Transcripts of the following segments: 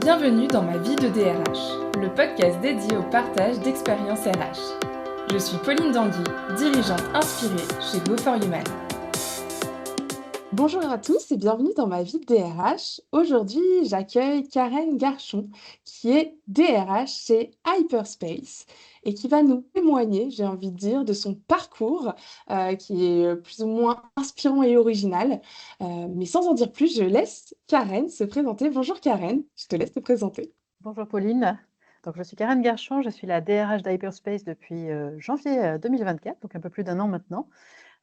Bienvenue dans ma vie de DRH, le podcast dédié au partage d'expériences RH. Je suis Pauline Danguy, dirigeante inspirée chez Go for Human. Bonjour à tous et bienvenue dans ma vie de DRH. Aujourd'hui, j'accueille Karen Garchon, qui est DRH chez Hyperspace et qui va nous témoigner, j'ai envie de dire, de son parcours qui est plus ou moins inspirant et original. Mais sans en dire plus, je laisse Karen se présenter. Bonjour Karen, je te laisse te présenter. Bonjour Pauline. Donc, je suis Karen Garchon, je suis la DRH d'Hyperspace depuis janvier 2024, donc un peu plus d'un an maintenant.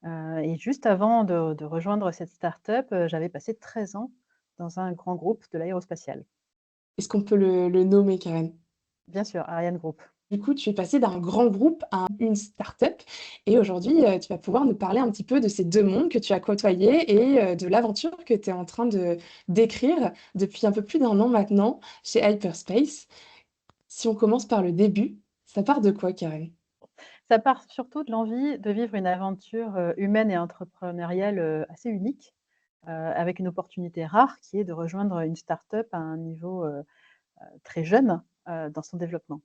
Et juste avant de rejoindre cette start-up, j'avais passé 13 ans dans un grand groupe de l'aérospatiale. Est-ce qu'on peut le nommer, Karen? Bien sûr, Ariane Group. Du coup, tu es passé d'un grand groupe à une start-up et aujourd'hui, tu vas pouvoir nous parler un petit peu de ces 2 mondes que tu as côtoyés et de l'aventure que tu es en train de d'écrire depuis un peu plus d'1 an maintenant chez Hyperspace. Si on commence par le début, ça part de quoi, Karen? Ça part surtout de l'envie de vivre une aventure humaine et entrepreneuriale assez unique, avec une opportunité rare qui est de rejoindre une start-up à un niveau très jeune dans son développement.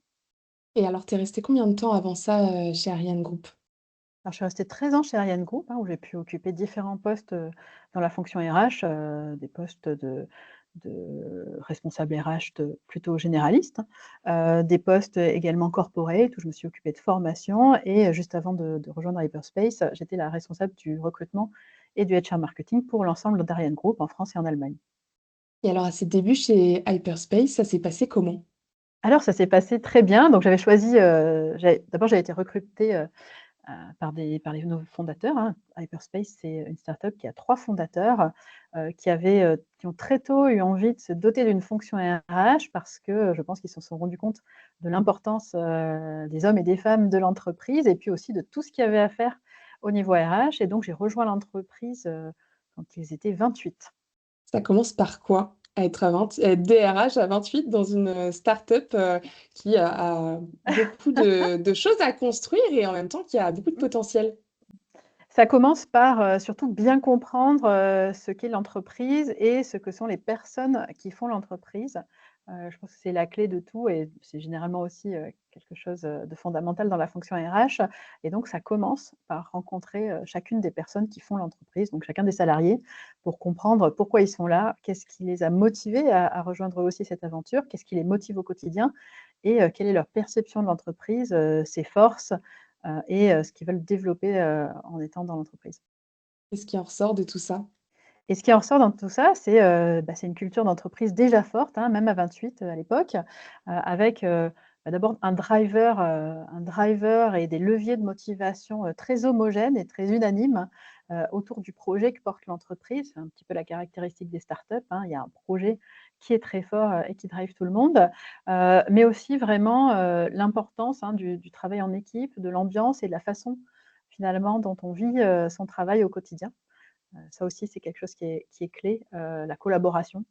Et alors, tu es resté combien de temps avant ça, chez Ariane Group? Alors, je suis restée 13 ans chez Ariane Group, où j'ai pu occuper différents postes, dans la fonction RH, des postes de responsable RH plutôt généraliste, des postes également corporate où je me suis occupée de formation et juste avant de rejoindre Hyperspace, j'étais la responsable du recrutement et du HR marketing pour l'ensemble d'Ariane Group en France et en Allemagne. Et alors à ses débuts chez Hyperspace, ça s'est passé comment? Alors ça s'est passé très bien, donc j'avais choisi, j'avais été recrutée, par les nouveaux fondateurs, hein. Hyperspace, c'est une start-up qui a 3 fondateurs, qui ont très tôt eu envie de se doter d'une fonction RH parce que, je pense qu'ils se sont rendus compte de l'importance, des hommes et des femmes de l'entreprise et puis aussi de tout ce qu'il y avait à faire au niveau RH et donc j'ai rejoint l'entreprise, quand ils étaient 28. Ça commence par quoi? À être DRH à 28 dans une, start-up, qui a beaucoup de choses à construire et en même temps qui a beaucoup de potentiel? Ça commence par, surtout bien comprendre, ce qu'est l'entreprise et ce que sont les personnes qui font l'entreprise. Je pense que c'est la clé de tout et c'est généralement aussi, quelque chose, de fondamental dans la fonction RH et donc ça commence par rencontrer, chacune des personnes qui font l'entreprise, donc chacun des salariés, pour comprendre pourquoi ils sont là, qu'est-ce qui les a motivés à rejoindre eux aussi cette aventure, qu'est-ce qui les motive au quotidien et quelle est leur perception de l'entreprise, ses forces, et ce qu'ils veulent développer, en étant dans l'entreprise. Qu'est-ce qui en ressort de tout ça? Et ce qui en ressort dans tout ça, c'est une culture d'entreprise déjà forte, hein, même à 28, à l'époque, avec, d'abord un driver et des leviers de motivation, très homogènes et très unanimes, autour du projet que porte l'entreprise. C'est un petit peu la caractéristique des startups, hein. Il y a un projet qui est très fort, et qui drive tout le monde, mais aussi vraiment, l'importance, hein, du travail en équipe, de l'ambiance et de la façon, finalement, dont on vit, son travail au quotidien. Ça aussi, c'est quelque chose qui est clé, la collaboration,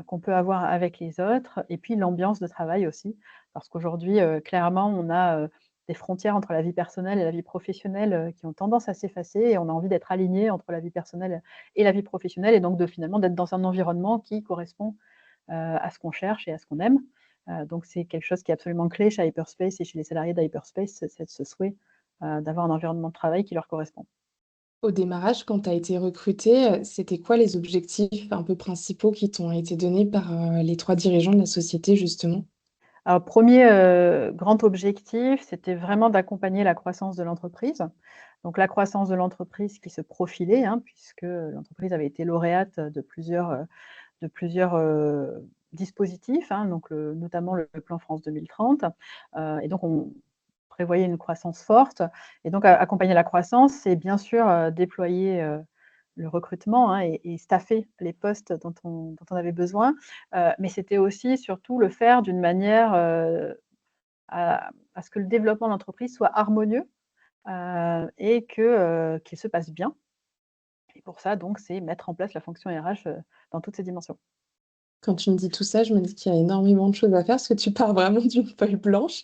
qu'on peut avoir avec les autres et puis l'ambiance de travail aussi. Parce qu'aujourd'hui, clairement, on a, des frontières entre la vie personnelle et la vie professionnelle, qui ont tendance à s'effacer et on a envie d'être aligné entre la vie personnelle et la vie professionnelle et donc finalement d'être dans un environnement qui correspond, à ce qu'on cherche et à ce qu'on aime. Donc c'est quelque chose qui est absolument clé chez Hyperspace et chez les salariés d'Hyperspace, c'est ce souhait, d'avoir un environnement de travail qui leur correspond. Au démarrage, quand tu as été recrutée, c'était quoi les objectifs un peu principaux qui t'ont été donnés par, les 3 dirigeants de la société justement? Alors 1er, grand objectif, c'était vraiment d'accompagner la croissance de l'entreprise. Donc la croissance de l'entreprise qui se profilait, hein, puisque l'entreprise avait été lauréate de plusieurs dispositifs, hein, donc notamment le plan France 2030. Et donc on prévoyait une croissance forte et donc accompagner la croissance, c'est bien sûr, déployer, le recrutement, hein, et staffer les postes dont on avait besoin, mais c'était aussi surtout le faire d'une manière, à ce que le développement de l'entreprise soit harmonieux, et qu'il se passe bien et pour ça donc c'est mettre en place la fonction RH, dans toutes ses dimensions. Quand tu me dis tout ça, je me dis qu'il y a énormément de choses à faire parce que tu pars vraiment d'une feuille blanche.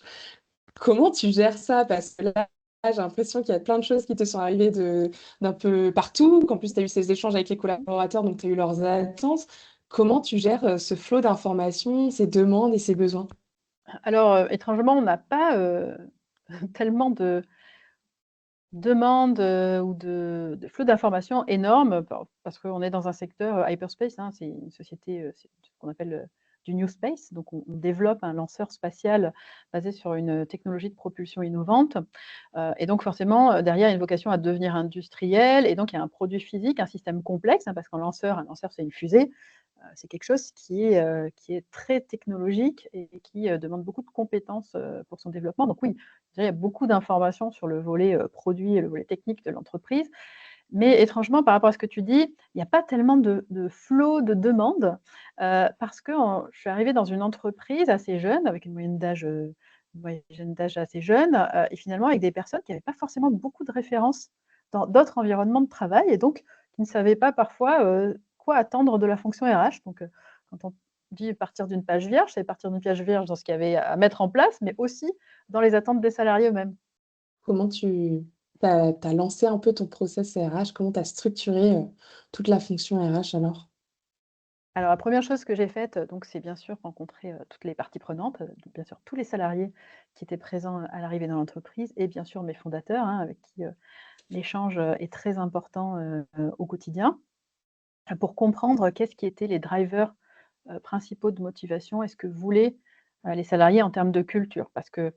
Comment tu gères ça? Parce que là, j'ai l'impression qu'il y a plein de choses qui te sont arrivées d'un peu partout, qu'en plus tu as eu ces échanges avec les collaborateurs, donc tu as eu leurs attentes. Comment tu gères, ce flot d'informations, ces demandes et ces besoins? Alors, étrangement, on n'a pas, tellement de demandes, ou de flux d'informations énormes parce qu'on est dans un secteur, hyperspace, hein. C'est une société, c'est ce qu'on appelle, du new space. Donc on développe un lanceur spatial basé sur une technologie de propulsion innovante, et donc forcément, derrière, il y a une vocation à devenir industriel et donc il y a un produit physique, un système complexe, hein, parce qu'un lanceur, c'est une fusée. C'est quelque chose qui est très technologique et qui, demande beaucoup de compétences, pour son développement. Donc oui, je dirais il y a beaucoup d'informations sur le volet, produit et le volet technique de l'entreprise. Mais étrangement, par rapport à ce que tu dis, il n'y a pas tellement de flot de demandes, parce que je suis arrivée dans une entreprise assez jeune, avec une moyenne d'âge assez jeune, et finalement avec des personnes qui n'avaient pas forcément beaucoup de références dans d'autres environnements de travail et donc qui ne savaient pas parfois, quoi attendre de la fonction RH. Donc, quand on dit partir d'une page vierge, c'est partir d'une page vierge dans ce qu'il y avait à mettre en place, mais aussi dans les attentes des salariés eux-mêmes. Comment tu as lancé un peu ton process RH? Comment tu as structuré, toute la fonction RH alors? Alors la première chose que j'ai faite, donc c'est bien sûr rencontrer, toutes les parties prenantes, donc bien sûr tous les salariés qui étaient présents à l'arrivée dans l'entreprise et bien sûr mes fondateurs, hein, avec qui, l'échange, est très important, au quotidien, pour comprendre qu'est-ce qui étaient les drivers, principaux de motivation et ce que voulaient, les salariés en termes de culture. Parce que,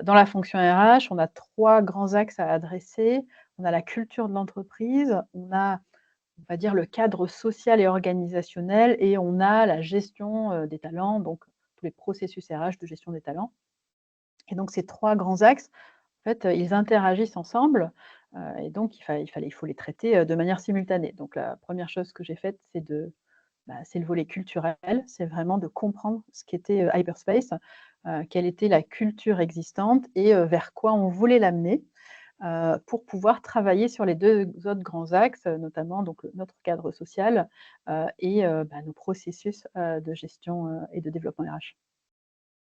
dans la fonction RH, on a 3 grands axes à adresser. On a la culture de l'entreprise, on va dire le cadre social et organisationnel et on a la gestion, des talents, donc tous les processus RH de gestion des talents et donc ces 3 grands axes, en fait, ils interagissent ensemble, et donc il faut les traiter, de manière simultanée. Donc la première chose que j'ai faite, c'est le volet culturel, c'est vraiment de comprendre ce qu'était, Hyperspace, quelle était la culture existante et vers quoi on voulait l'amener, pour pouvoir travailler sur les 2 autres grands axes, notamment donc notre cadre social, et nos processus, de gestion, et de développement RH.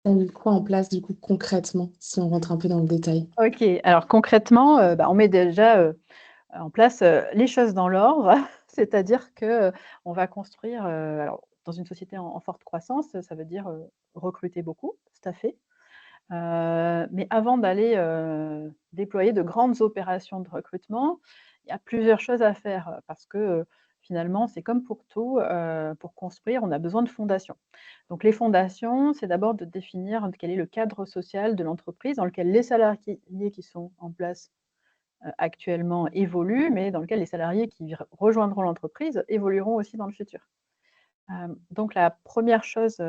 Tu as mis quoi en place du coup concrètement, si on rentre un peu dans le détail? OK, alors concrètement, on met déjà, en place, les choses dans l'ordre. C'est-à-dire que, on va construire, alors dans une société en forte croissance, ça veut dire, recruter beaucoup, staffer. Mais avant d'aller, déployer de grandes opérations de recrutement, il y a plusieurs choses à faire, parce que, finalement, c'est comme pour tout, pour construire, on a besoin de fondations. Donc les fondations, c'est d'abord de définir quel est le cadre social de l'entreprise dans lequel les salariés qui sont en place, actuellement évoluent, mais dans lequel les salariés qui rejoindront l'entreprise évolueront aussi dans le futur. Donc la première chose,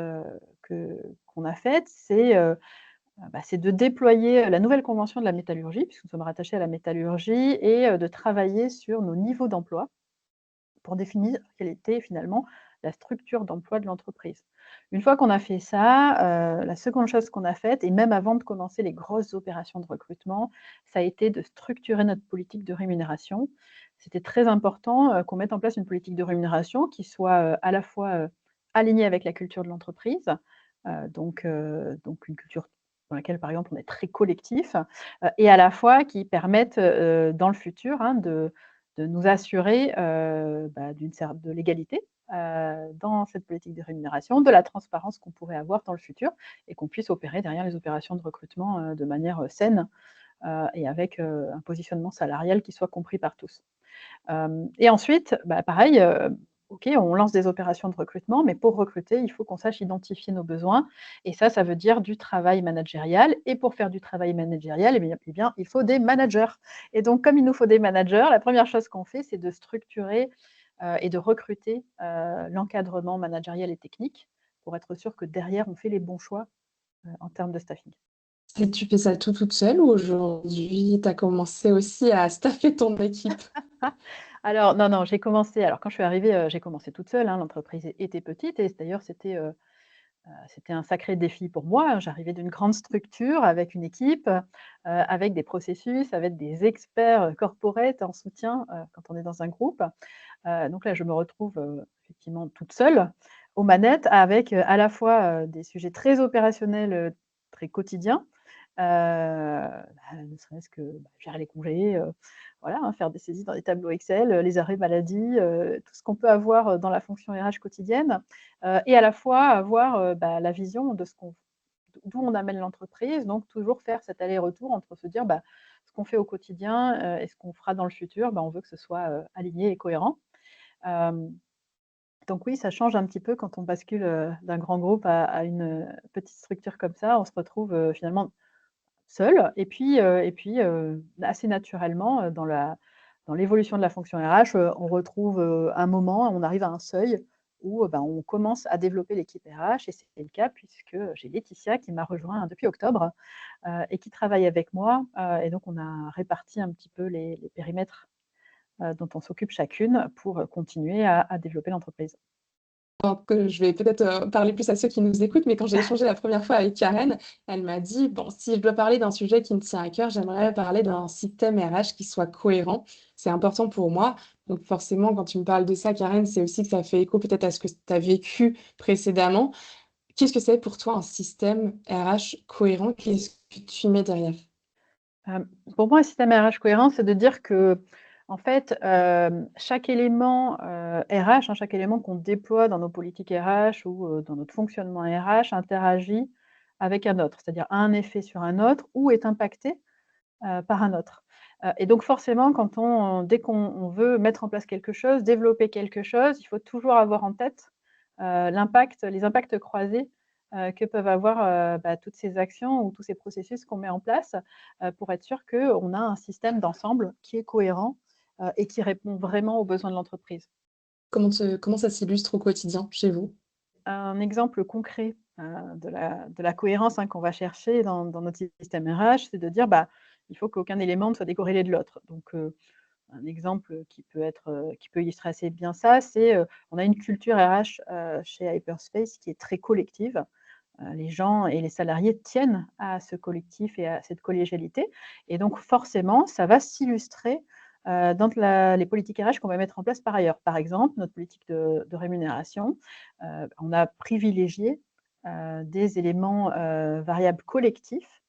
qu'on a faite, c'est de déployer, la nouvelle convention de la métallurgie, puisque nous sommes rattachés à la métallurgie et de travailler sur nos niveaux d'emploi pour définir quelle était finalement la structure d'emploi de l'entreprise. Une fois qu'on a fait ça, la seconde chose qu'on a faite et même avant de commencer les grosses opérations de recrutement, ça a été de structurer notre politique de rémunération. C'était très important, qu'on mette en place une politique de rémunération qui soit, à la fois, alignée avec la culture de l'entreprise, donc une culture dans laquelle, par exemple, on est très collectif, et à la fois qui permette, dans le futur, hein, de nous assurer, de l'égalité, dans cette politique de rémunération, de la transparence qu'on pourrait avoir dans le futur et qu'on puisse opérer derrière les opérations de recrutement, de manière, saine, et avec, un positionnement salarial qui soit compris par tous. Et ensuite, pareil, OK, on lance des opérations de recrutement, mais pour recruter, il faut qu'on sache identifier nos besoins et ça veut dire du travail managérial et pour faire du travail managérial, eh bien, il faut des managers et donc comme il nous faut des managers, la première chose qu'on fait, c'est de structurer, et de recruter, l'encadrement managérial et technique pour être sûr que derrière, on fait les bons choix, en termes de staffing. Et tu fais ça toute seule ou aujourd'hui tu as commencé aussi à staffer ton équipe? Alors non, non, alors quand je suis arrivée, j'ai commencé toute seule, hein, l'entreprise était petite et d'ailleurs c'était un sacré défi pour moi. J'arrivais d'une grande structure avec une équipe, avec des processus, avec des experts, corporate en soutien, quand on est dans un groupe. Donc là, je me retrouve, effectivement toute seule aux manettes avec, à la fois, des sujets très opérationnels, très quotidiens, Ne serait-ce que, gérer les congés, voilà, hein, faire des saisies dans des tableaux Excel, les arrêts maladie, tout ce qu'on peut avoir, dans la fonction RH quotidienne, et à la fois avoir, la vision de d'où on amène l'entreprise, donc toujours faire cet aller-retour entre se dire, ce qu'on fait au quotidien, et ce qu'on fera dans le futur, on veut que ce soit, aligné et cohérent. Hem, donc oui, ça change un petit peu quand on bascule, d'un grand groupe à une, petite structure comme ça. On se retrouve, finalement seul et puis, assez naturellement, dans l'évolution de la fonction RH, on retrouve, un moment, on arrive à un seuil où, on commence à développer l'équipe RH et c'est le cas puisque, j'ai Laetitia qui m'a rejoint depuis octobre, et qui travaille avec moi, et donc on a réparti un petit peu les périmètres, dont on s'occupe chacune pour, continuer à développer l'entreprise. Donc, je vais peut-être, parler plus à ceux qui nous écoutent, mais quand j'ai échangé la première fois avec Karen, elle m'a dit: «Bon, si je dois parler d'un sujet qui me tient à cœur, j'aimerais parler d'un système RH qui soit cohérent. C'est important pour moi». Donc forcément, quand tu me parles de ça, Karen, c'est aussi que ça fait écho peut-être à ce que tu as vécu précédemment. Qu'est-ce que c'est pour toi un système RH cohérent? Qu'est-ce que tu mets derrière? Pour moi, un système RH cohérent, c'est de dire qu'en fait, chaque élément, RH, hein, chaque élément qu'on déploie dans nos politiques RH ou, dans notre fonctionnement RH interagit avec un autre, c'est-à-dire a un effet sur un autre ou est impacté, par un autre. Et donc forcément, dès qu'on veut mettre en place quelque chose, développer quelque chose, il faut toujours avoir en tête, les impacts croisés, que peuvent avoir, toutes ces actions ou tous ces processus qu'on met en place, pour être sûr qu'on a un système d'ensemble qui est cohérent, et qui répond vraiment aux besoins de l'entreprise. Comment ça s'illustre au quotidien chez vous? Un exemple concret, de la cohérence, hein, qu'on va chercher dans notre système RH, c'est de dire, il faut qu'aucun élément ne soit décorrélé de l'autre. Donc, un exemple qui peut illustrer assez bien ça, c'est, on a une culture RH, chez Hyperspace qui est très collective. Les gens et les salariés tiennent à ce collectif et à cette collégialité et donc forcément, ça va s'illustrer, dans les politiques RH qu'on va mettre en place par ailleurs. Par exemple, notre politique de rémunération, on a privilégié, des éléments, variables collectifs,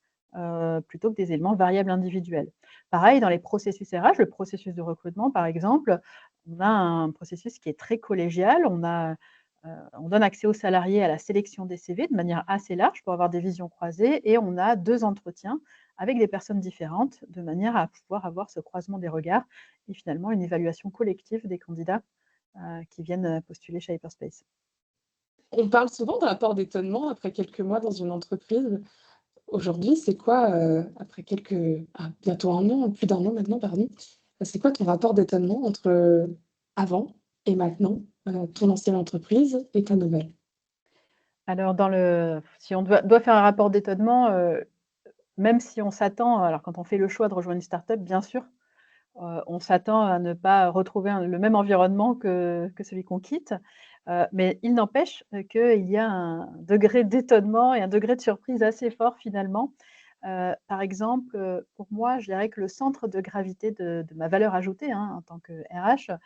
plutôt que des éléments variables individuels. Pareil dans les processus RH, le processus de recrutement par exemple, on a un processus qui est très collégial. On donne accès aux salariés à la sélection des CV de manière assez large pour avoir des visions croisées et on a 2 entretiens avec des personnes différentes de manière à pouvoir avoir ce croisement des regards et finalement une évaluation collective des candidats, qui viennent, postuler chez Hyperspace. On parle souvent d'un rapport d'étonnement après quelques mois dans une entreprise. Aujourd'hui, c'est quoi, après bientôt un an, plus d'un an maintenant, pardon, c'est quoi ton rapport d'étonnement entre, avant et maintenant, ton ancienne entreprise et ta nouvelle? Alors si on doit faire un rapport d'étonnement, même si on s'attend alors quand on fait le choix de rejoindre une start-up, bien sûr, on s'attend à ne pas retrouver le même environnement que celui qu'on quitte, mais il n'empêche, qu'il y a un degré d'étonnement et un degré de surprise assez fort finalement. Par exemple, pour moi, je dirais que le centre de gravité de ma valeur ajoutée, hein, en tant que RH,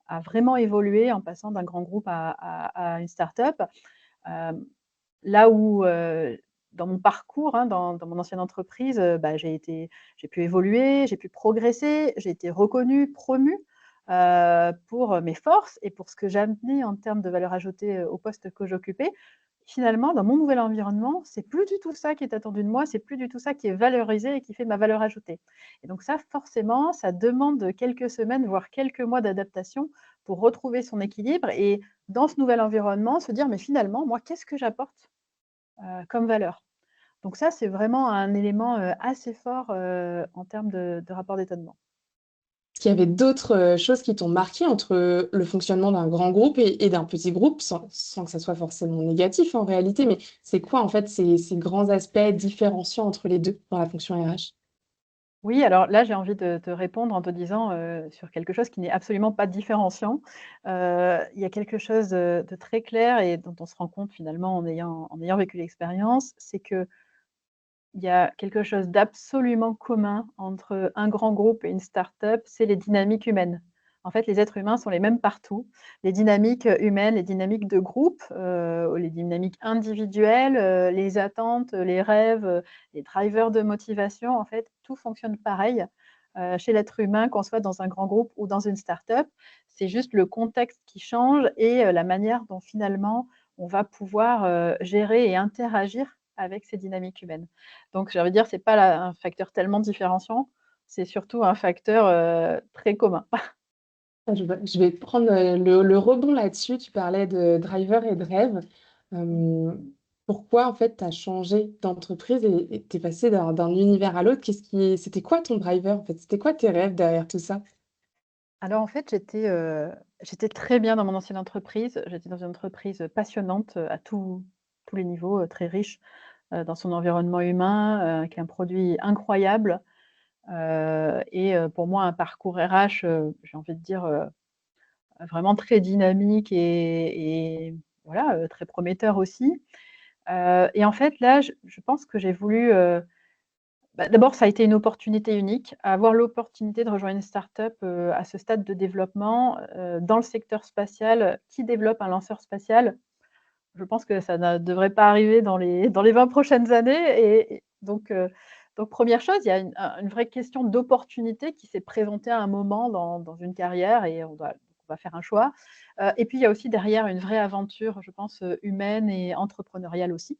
a vraiment évolué en passant d'un grand groupe à une start-up. Hem, Là où, dans mon parcours, hein, dans mon ancienne entreprise, j'ai pu évoluer, j'ai pu progresser, j'ai été reconnue, promue, pour, mes forces et pour ce que j'amenais en termes de valeur ajoutée, au poste que j'occupais. Finalement, dans mon nouvel environnement, c'est plus du tout ça qui est attendu de moi, c'est plus du tout ça qui est valorisé et qui fait ma valeur ajoutée. Et donc ça, forcément, ça demande quelques semaines, voire quelques mois d'adaptation pour retrouver son équilibre et dans ce nouvel environnement, se dire: «Mais finalement, moi, qu'est-ce que j'apporte, comme valeur?» Donc ça, c'est vraiment un élément, assez fort, en termes de rapport d'étonnement. Est-ce qu'il y avait d'autres, choses qui t'ont marqué entre, le fonctionnement d'un grand groupe et d'un petit groupe, sans que ça soit forcément négatif en réalité, mais c'est quoi en fait ces grands aspects différenciants entre les 2 dans la fonction RH? Oui, alors là, j'ai envie de te répondre en te disant, sur quelque chose qui n'est absolument pas différenciant. Il y a quelque chose, de très clair et dont on se rend compte finalement en ayant vécu l'expérience, c'est qu'il y a quelque chose d'absolument commun entre un grand groupe et une start-up, c'est les dynamiques humaines. En fait, les êtres humains sont les mêmes partout. Les dynamiques humaines, les dynamiques de groupe, les dynamiques individuelles, les attentes, les rêves, les drivers de motivation, en fait, tout fonctionne pareil, chez l'être humain, qu'on soit dans un grand groupe ou dans une start-up. C'est juste le contexte qui change et la manière dont finalement on va pouvoir, gérer et interagir avec ces dynamiques humaines. Donc j'ai envie de dire, c'est pas la un facteur tellement différenciant, c'est surtout un facteur, très commun. Ah, je vais prendre, le rebond là-dessus. Tu parlais de driver et de rêve. Pourquoi en fait tu as changé d'entreprise et tu es passé d'un univers à l'autre? C'était quoi ton driver en fait? C'était quoi tes rêves derrière tout ça? Alors en fait, j'étais très bien dans mon ancienne entreprise. J'étais dans une entreprise passionnante, à tous les niveaux, très riche, dans son environnement humain, avec un produit incroyable, pour moi un parcours RH, j'ai envie de dire, vraiment très dynamique et voilà, très prometteur aussi. Et en fait là, je pense que j'ai voulu, d'abord, ça a été une opportunité unique. Avoir l'opportunité de rejoindre une start-up, à ce stade de développement, dans le secteur spatial, qui développe un lanceur spatial, je pense que ça ne devrait pas arriver dans les 20 prochaines années donc 1re chose, il y a une vraie question d'opportunité qui s'est présentée à un moment dans une carrière et on va faire un choix. Et puis il y a aussi derrière une vraie aventure, je pense, humaine et entrepreneuriale aussi.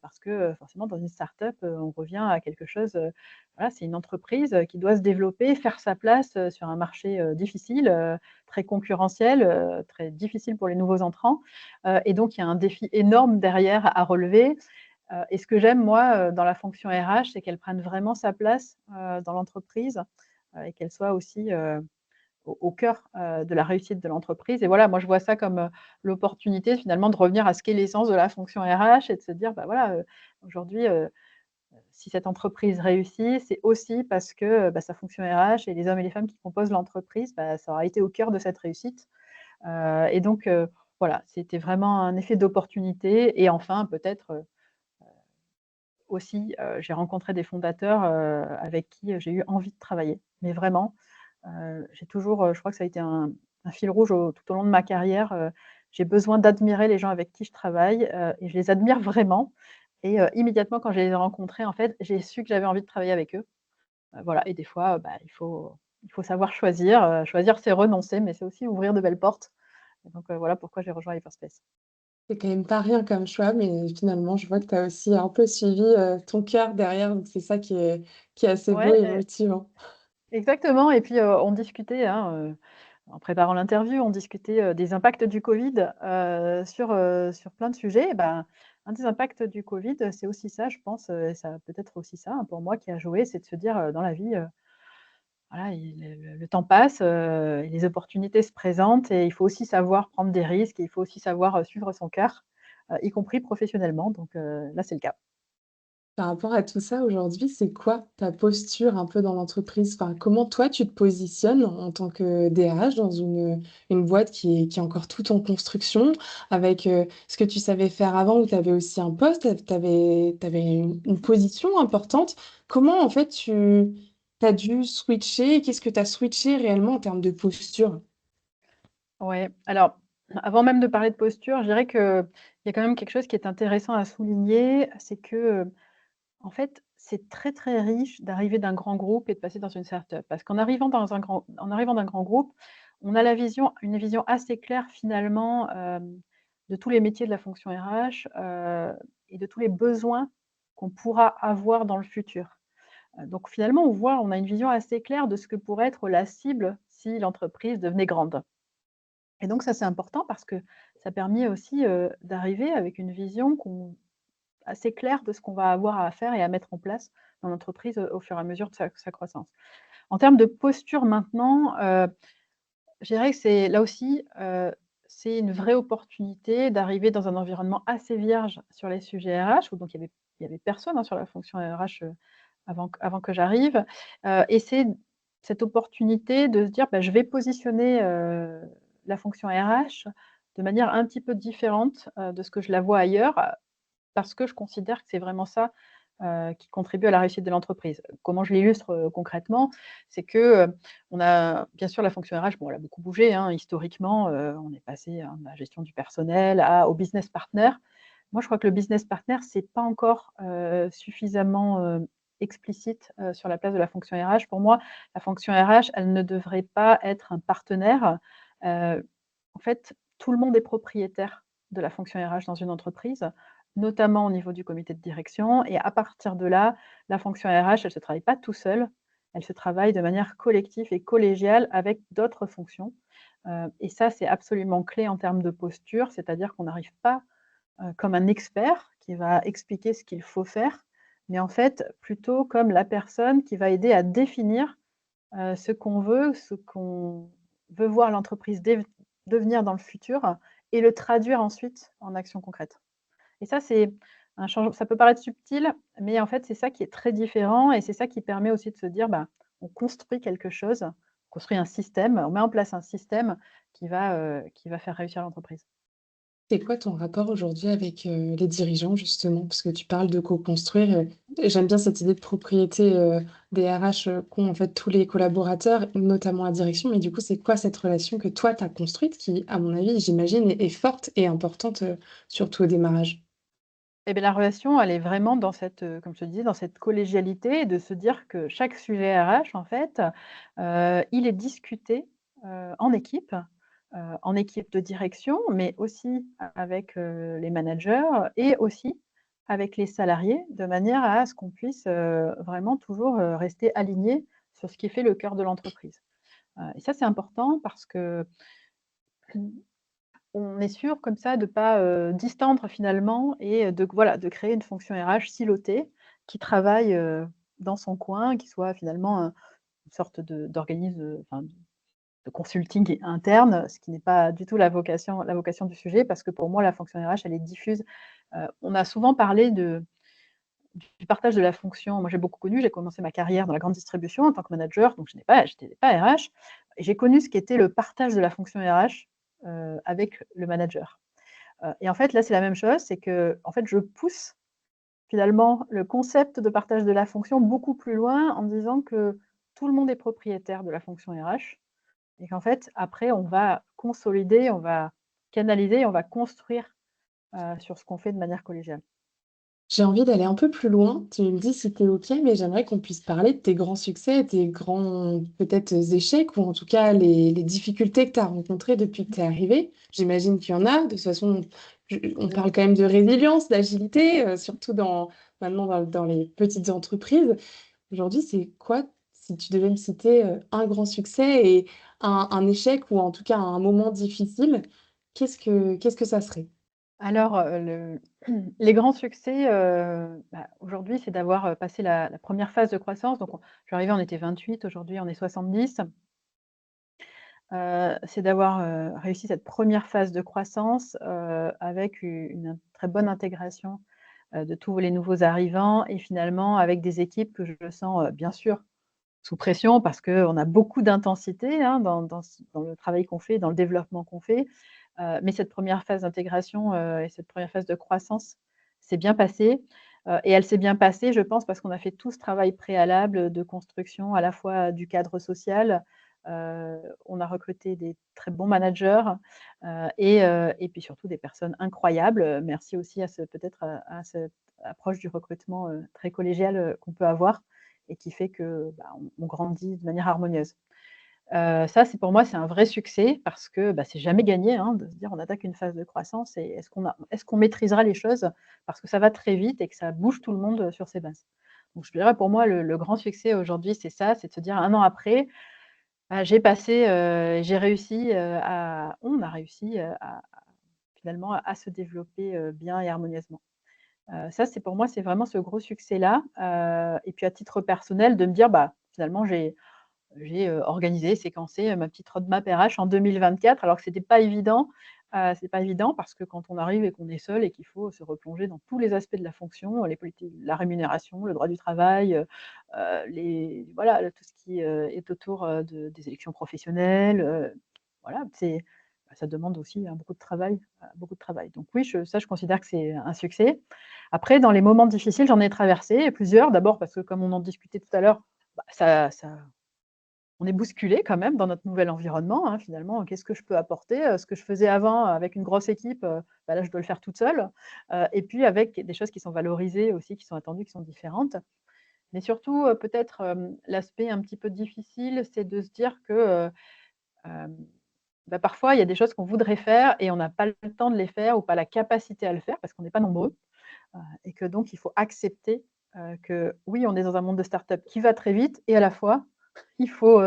Parce que, forcément dans une start-up, on revient à quelque chose, voilà, c'est une entreprise, qui doit se développer, faire sa place, sur un marché, difficile, très concurrentiel, très difficile pour les nouveaux entrants. Et donc il y a un défi énorme derrière à relever. Et ce que j'aime moi, dans la fonction RH, c'est qu'elle prenne vraiment sa place, dans l'entreprise, et qu'elle soit aussi, au cœur, de la réussite de l'entreprise et voilà, moi je vois ça comme, l'opportunité finalement de revenir à ce qu'est l'essence de la fonction RH et de se dire: «Bah, voilà, aujourd'hui, si cette entreprise réussit, c'est aussi parce que, sa fonction RH et les hommes et les femmes qui composent l'entreprise, ça aura été au cœur de cette réussite». Et donc voilà, c'était vraiment un effet d'opportunité et enfin peut-être, aussi, j'ai rencontré des fondateurs, avec qui, j'ai eu envie de travailler, mais vraiment. J'ai toujours, je crois que ça a été un fil rouge tout au long de ma carrière, j'ai besoin d'admirer les gens avec qui je travaille, et je les admire vraiment et immédiatement quand je les ai rencontrés, en fait, j'ai su que j'avais envie de travailler avec eux. Voilà et des fois, il faut savoir choisir, choisir c'est renoncer, mais c'est aussi ouvrir de belles portes et donc voilà pourquoi j'ai rejoint Hyperspace. C'est quand même pas rien comme choix, mais finalement je vois que tu as aussi un peu suivi, ton cœur derrière, donc c'est ça qui est assez beau Ouais, et motivant. exactement et puis, on discutait, hein, en préparant l'interview, on discutait, des impacts du Covid, sur plein de sujets. Et ben, un des impacts du Covid, c'est aussi ça, je pense, ça peut être aussi ça, hein, pour moi qui a joué, c'est de se dire, dans la vie, voilà, le temps passe, et les opportunités se présentent et il faut aussi savoir prendre des risques et il faut aussi savoir, suivre son cœur, y compris professionnellement donc là, c'est le cas. Par rapport à tout ça, aujourd'hui, c'est quoi ta posture un peu dans l'entreprise? Enfin, comment toi tu te positionnes en tant que DRH dans une boîte qui est encore toute en construction avec, ce que tu savais faire avant où tu avais aussi un poste, tu avais une position importante. Comment en fait tu as dû switcher? Qu'est-ce que tu as switché réellement en termes de posture? Ouais, alors, avant même de parler de posture, je dirais qu'il y a quand même quelque chose qui est intéressant à souligner, c'est que, en fait, c'est très, très riche d'arriver d'un grand groupe et de passer dans une start-up. Parce en arrivant d'un grand groupe, on a une vision assez claire finalement, de tous les métiers de la fonction RH, et de tous les besoins qu'on pourra avoir dans le futur. Donc finalement, on a une vision assez claire de ce que pourrait être la cible si l'entreprise devenait grande. Et donc ça, c'est important parce que ça permet aussi, d'arriver avec une vision assez claire de ce qu'on va avoir à faire et à mettre en place dans l'entreprise, au fur et à mesure de sa croissance. En termes de posture maintenant, je dirais que c'est là aussi, c'est une vraie opportunité d'arriver dans un environnement assez vierge sur les sujets RH où donc il y avait personne, hein, sur la fonction RH, avant que j'arrive, et c'est cette opportunité de se dire: «Bah, je vais positionner, la fonction RH de manière un petit peu différente, de ce que je la vois ailleurs», parce que je considère que c'est vraiment ça, qui contribuent à la réussite de l'entreprise. Comment je l'illustre, concrètement? C'est que, on a bien sûr la fonction RH, bon, elle a beaucoup bougé, hein, historiquement, on est passé, hein, de la gestion du personnel au business partner. Moi, je crois que le business partner, c'est pas encore, suffisamment, explicite, sur la place de la fonction RH. Pour moi, la fonction RH, elle ne devrait pas être un partenaire. En fait, tout le monde est propriétaire de la fonction RH dans une entreprise, notamment au niveau du comité de direction, et à partir de là, la fonction RH, elle ne se travaille pas tout seul, elle se travaille de manière collective et collégiale avec d'autres fonctions. Et ça, c'est absolument clé en termes de posture, c'est-à-dire qu'on n'arrive pas, comme un expert qui va expliquer ce qu'il faut faire, mais en fait, plutôt comme la personne qui va aider à définir, ce qu'on veut, ce qu'on veut voir l'entreprise devenir dans le futur et le traduire ensuite en actions concrètes. Et ça, c'est un changement. Ça peut paraître subtil, mais en fait, c'est ça qui est très différent et c'est ça qui permet aussi de se dire, bah, on construit quelque chose, on construit un système, on met en place un système qui va faire réussir l'entreprise. C'est quoi ton rapport aujourd'hui avec, les dirigeants justement? Parce que tu parles de co-construire, et j'aime bien cette idée de propriété, des RH, qu'ont en fait tous les collaborateurs, notamment la direction. Mais du coup, c'est quoi cette relation que toi tu as construite qui, à mon avis, j'imagine, est forte et importante, surtout au démarrage? Et beh, la relation, elle est vraiment dans cette, comme je te disais, dans cette collégialité, de se dire que chaque sujet RH, en fait, il est discuté, en équipe de direction, mais aussi avec, les managers et aussi avec les salariés, de manière à ce qu'on puisse, vraiment toujours, rester aligné sur ce qui fait le cœur de l'entreprise. Et ça, c'est important parce que on est sûr comme ça de pas, distendre finalement et de voilà, de créer une fonction RH silotée qui travaille, dans son coin, qui soit finalement une sorte d'organisme, enfin de consulting interne, ce qui n'est pas du tout la vocation du sujet parce que pour moi la fonction RH elle est diffuse. On a souvent parlé du partage de la fonction. Moi j'ai beaucoup connu, j'ai commencé ma carrière dans la grande distribution en tant que manager, donc j'étais pas RH et j'ai connu ce qu'était le partage de la fonction RH, avec le manager. Et en fait, là, c'est la même chose, c'est que en fait, je pousse finalement le concept de partage de la fonction beaucoup plus loin en disant que tout le monde est propriétaire de la fonction RH et qu'en fait, après, on va consolider, on va canaliser, on va construire, sur ce qu'on fait de manière collégiale. J'ai envie d'aller un peu plus loin. Tu me dis si tu es OK, mais j'aimerais qu'on puisse parler de tes grands succès, tes grands peut-être échecs ou en tout cas les difficultés que tu as rencontrées depuis que tu es arrivé. J'imagine qu'il y en a. De toute façon, on parle quand même de résilience, d'agilité, surtout maintenant dans les petites entreprises. Aujourd'hui, c'est quoi, si tu devais me citer, un grand succès et un échec ou en tout cas un moment difficile, qu'est-ce que ça serait? Alors, les grands succès, aujourd'hui, c'est d'avoir, passé la 1re phase de croissance. Donc je suis arrivée, on était 28, aujourd'hui on est 70. C'est d'avoir, réussi cette première phase de croissance, avec une très bonne intégration, de tous les nouveaux arrivants et finalement avec des équipes que je sens, bien sûr sous pression parce qu'on a beaucoup d'intensité, hein, dans le travail qu'on fait, dans le développement qu'on fait. Mais cette première phase d'intégration, et cette première phase de croissance s'est bien passée, et elle s'est bien passée, je pense, parce qu'on a fait tout ce travail préalable de construction à la fois du cadre social, on a recruté des très bons managers, et puis surtout des personnes incroyables. Merci aussi à ce peut-être à cette approche du recrutement, très collégiale, qu'on peut avoir et qui fait que, bah, on grandit de manière harmonieuse. Ça, c'est pour moi, c'est un vrai succès parce que, bah, c'est jamais gagné, hein, de se dire: «On attaque une phase de croissance et est-ce qu'on maîtrisera les choses?» parce que ça va très vite et que ça bouge tout le monde, sur ses bases. Donc je dirais pour moi le grand succès aujourd'hui, c'est ça, c'est de se dire 1 an après, bah, j'ai réussi, on a réussi, à finalement à se développer, bien et harmonieusement. Ça, c'est pour moi, c'est vraiment ce gros succès-là, et puis à titre personnel de me dire: «Bah, finalement j'ai organisé, séquencé, ma petite roadmap RH en 2024 alors que c'était pas évident parce que quand on arrive et qu'on est seul et qu'il faut se replonger dans tous les aspects de la fonction, les politiques, la rémunération, le droit du travail, les voilà, tout ce qui, est autour, des élections professionnelles, voilà, ça demande aussi, hein, beaucoup de travail, beaucoup de travail. Donc oui, je considère que c'est un succès. Après, dans les moments difficiles, j'en ai traversé plusieurs. D'abord parce que comme on en discutait tout à l'heure, ça on est bousculé quand même dans notre nouvel environnement, hein, finalement. Qu'est-ce que je peux apporter? Ce que je faisais avant avec une grosse équipe, là, je dois le faire toute seule. Et puis avec des choses qui sont valorisées aussi, qui sont attendues, qui sont différentes. Mais surtout, peut-être, l'aspect un petit peu difficile, c'est de se dire que, hem, parfois, il y a des choses qu'on voudrait faire et on n'a pas le temps de les faire ou pas la capacité à le faire parce qu'on n'est pas nombreux, et que donc il faut accepter, que oui, on est dans un monde de start-up qui va très vite et à la fois, il faut,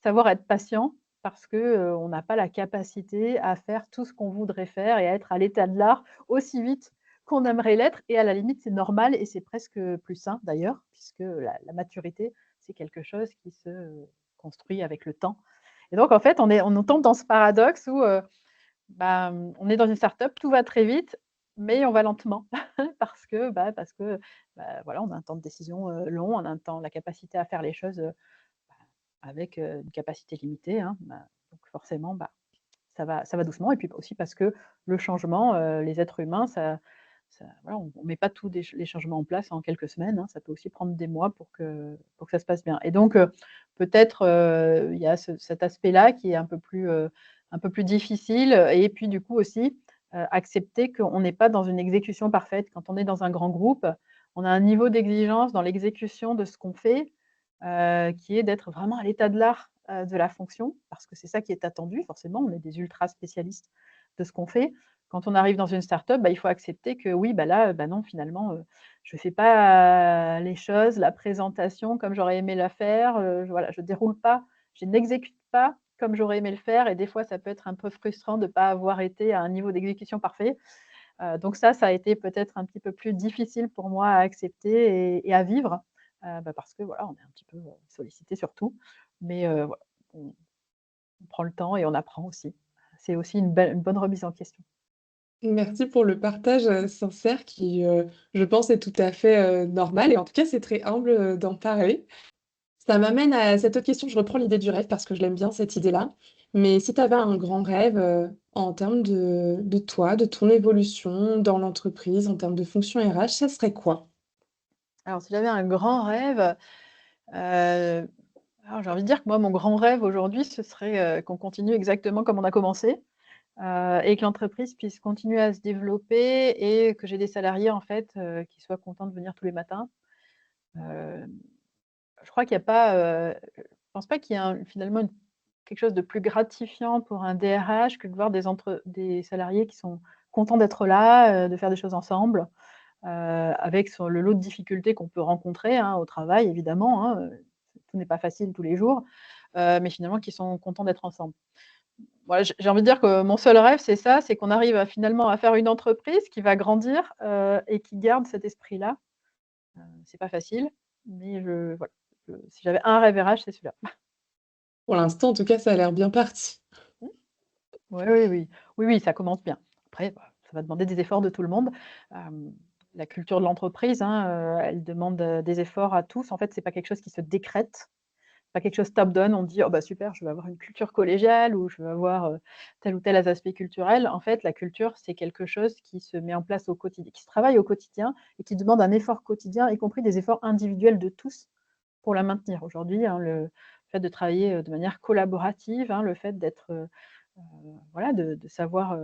savoir être patient parce que, on n'a pas la capacité à faire tout ce qu'on voudrait faire et à être à l'état de l'art aussi vite qu'on aimerait l'être et à la limite, c'est normal et c'est presque, plus sain d'ailleurs puisque la maturité, c'est quelque chose qui se construit avec le temps et donc en fait, on tombe dans ce paradoxe où, on est dans une start-up, tout va très vite, mais on va lentement parce que, voilà, on a un temps de décision, long, on a un temps la capacité à faire les choses, avec, une capacité limitée, hein, donc forcément, ça va doucement et puis aussi parce que le changement, les êtres humains, ça voilà, on met pas tous les changements en place en quelques semaines, hein, ça peut aussi prendre des mois pour que ça se passe bien et donc peut-être, il y a cet aspect-là qui est un peu plus difficile et puis du coup aussi, accepter qu'on n'est pas dans une exécution parfaite. Quand on est dans un grand groupe, on a un niveau d'exigence dans l'exécution de ce qu'on fait, qui est d'être vraiment à l'état de l'art, de la fonction, parce que c'est ça qui est attendu forcément, on est des ultra spécialistes de ce qu'on fait. Quand on arrive dans une start-up, il faut accepter que oui, là, non finalement, je ne fais pas les choses, la présentation comme j'aurais aimé la faire, voilà, je déroule pas, je n'exécute pas comme j'aurais aimé le faire et des fois ça peut être un peu frustrant de ne pas avoir été à un niveau d'exécution parfait. Donc ça a été peut-être un petit peu plus difficile pour moi à accepter et à vivre, parce que voilà, on est un petit peu, sollicité sur tout. Mais voilà, on prend le temps et on apprend aussi. C'est aussi une bonne remise en question. Merci pour le partage, sincère qui, je pense est tout à fait, normal et en tout cas, c'est très humble, d'en parler. Ça m'amène à cette autre question, je reprends l'idée du rêve parce que je l'aime bien cette idée-là. Mais si tu avais un grand rêve, en termes de toi, de ton évolution dans l'entreprise, en termes de fonction RH, ça serait quoi? Alors si j'avais un grand rêve, heu, alors j'ai envie de dire que moi, mon grand rêve aujourd'hui, ce serait, qu'on continue exactement comme on a commencé, et que l'entreprise puisse continuer à se développer et que j'ai des salariés en fait, qui soient contents de venir tous les matins. Heu Je crois qu'il y a pas, je pense pas qu'il y ait finalement quelque chose de plus gratifiant pour un DRH que de voir des salariés qui sont contents d'être là, de faire des choses ensemble, avec le lot de difficultés qu'on peut rencontrer, hein, au travail évidemment, hein, tout n'est pas facile tous les jours, mais finalement qui sont contents d'être ensemble. Voilà, j'ai envie de dire que mon seul rêve, c'est ça, c'est qu'on arrive finalement à faire une entreprise qui va grandir, et qui garde cet esprit-là. C'est pas facile, mais voilà, si j'avais un rêve RH, c'est celui-là. Pour l'instant, en tout cas, ça a l'air bien parti. Mmh. Oui, oui, oui. Oui, oui, ça commence bien. Après, ça va demander des efforts de tout le monde. Hem, la culture de l'entreprise, hein, elle demande, des efforts à tous. En fait, c'est pas quelque chose qui se décrète, pas quelque chose top-down. On dit: «Oh super, je vais avoir une culture collégiale» ou «Je vais avoir, tel ou tel aspect culturel». En fait, la culture, c'est quelque chose qui se met en place au quotidien, qui se travaille au quotidien et qui demande un effort quotidien, y compris des efforts individuels de tous pour la maintenir. Aujourd'hui, hein, le fait de travailler, de manière collaborative, hein, le fait d'être, voilà, de savoir,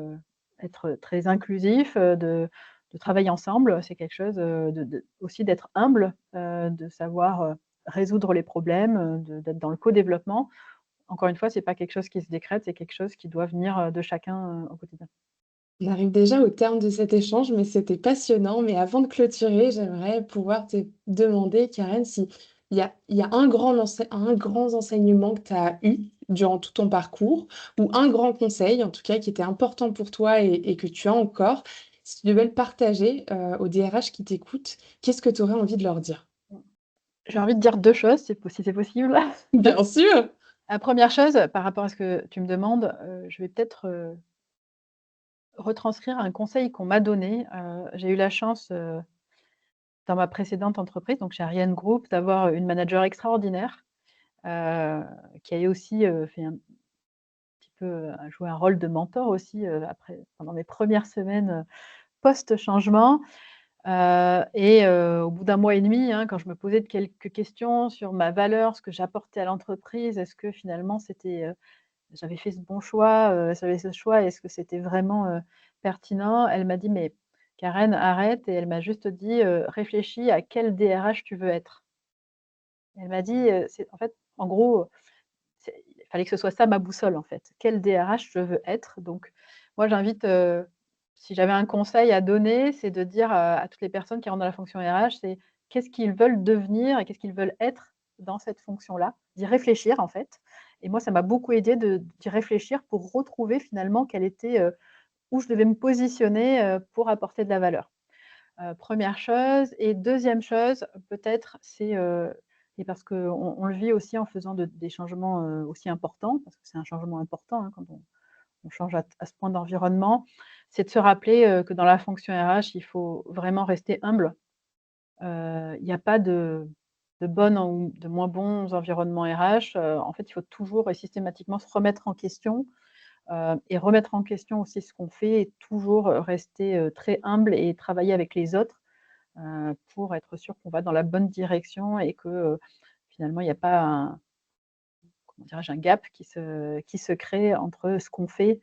être très inclusif, de travailler ensemble, c'est quelque chose, aussi d'être humble, de savoir, résoudre les problèmes, d'être dans le co-développement. Encore une fois, c'est pas quelque chose qui se décrète, c'est quelque chose qui doit venir, de chacun, au quotidien. On arrive déjà au terme de cet échange, mais c'était passionnant. Mais avant de clôturer, j'aimerais pouvoir te demander, Karen, si il y a un grand enseignement que tu as eu durant tout ton parcours, ou un grand conseil, en tout cas, qui était important pour toi et que tu as encore. Si tu devais le partager, aux DRH qui t'écoutent, qu'est-ce que tu aurais envie de leur dire? J'ai envie de dire 2 choses, si c'est possible. Bien sûr! La première chose, par rapport à ce que tu me demandes, je vais peut-être, retranscrire un conseil qu'on m'a donné. J'ai eu la chance, dans ma précédente entreprise, donc chez Ariane Group, d'avoir une manager extraordinaire, qui a aussi, fait un petit peu jouer un rôle de mentor aussi, pendant mes premières semaines, post-changement. Au bout d'un mois et demi, hein, quand je me posais de quelques questions sur ma valeur, ce que j'apportais à l'entreprise, est-ce que finalement j'avais fait ce bon choix, j'avais ce choix, est-ce que c'était vraiment, pertinent? Elle m'a dit: «Mais Karen, arrête» et elle m'a juste dit: «Réfléchis à quel DRH tu veux être». Elle m'a dit, c'est en fait, en gros, il fallait que ce soit ça ma boussole, en fait. Quel DRH je veux être? Donc moi, j'invite, si j'avais un conseil à donner, c'est de dire, à toutes les personnes qui rentrent dans la fonction RH, c'est qu'est-ce qu'ils veulent devenir et qu'est-ce qu'ils veulent être dans cette fonction-là? D'y réfléchir, en fait. Et moi, ça m'a beaucoup aidé d'y réfléchir pour retrouver finalement quelle était, où je devais me positionner, pour apporter de la valeur. 1re chose et deuxième chose, peut-être, c'est, et parce qu'on le vit aussi en faisant des changements, aussi importants, parce que c'est un changement important, hein, quand on change à ce point d'environnement, c'est de se rappeler, que dans la fonction RH, il faut vraiment rester humble. Il n'y a pas de bonnes ou de moins bons environnements RH. En fait, il faut toujours et systématiquement se remettre en question, et remettre en question aussi ce qu'on fait et toujours, rester, très humble et travailler avec les autres, pour être sûr qu'on va dans la bonne direction et que, finalement il n'y a pas un, comment dirais-je, un gap qui se crée entre ce qu'on fait,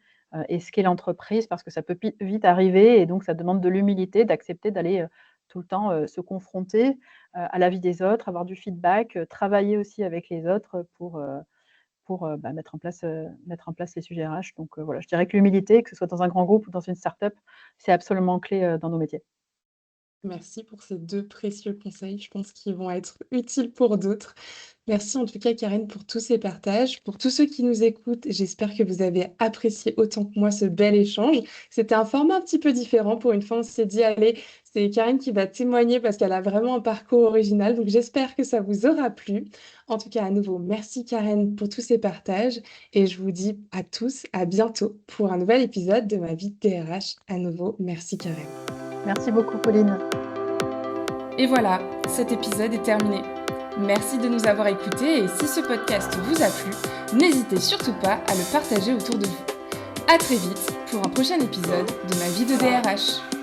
et ce qu'est l'entreprise parce que ça peut vite arriver et donc ça demande de l'humilité, d'accepter d'aller, tout le temps, se confronter, à la vie des autres, avoir du feedback, travailler aussi avec les autres pour mettre en place les sujets RH. Donc voilà, je dirais que l'humilité, que ce soit dans un grand groupe ou dans une start-up, c'est absolument clé, dans nos métiers. Merci pour ces 2 précieux conseils, je pense qu'ils vont être utiles pour d'autres. Merci en tout cas Karen pour tous ces partages. Pour tous ceux qui nous écoutent, j'espère que vous avez apprécié autant que moi ce bel échange. C'était un format un petit peu différent. Pour une fois, on s'est dit: «Allez, c'est Karen qui va témoigner parce qu'elle a vraiment un parcours original», donc j'espère que ça vous aura plu. En tout cas, à nouveau, merci Karen pour tous ces partages et je vous dis à tous à bientôt pour un nouvel épisode de Ma vie de DRH. À nouveau, merci Karen. Merci beaucoup Pauline. Et voilà, cet épisode est terminé. Merci de nous avoir écoutés et si ce podcast vous a plu, n'hésitez surtout pas à le partager autour de vous. À très vite pour un prochain épisode de Ma vie de DRH.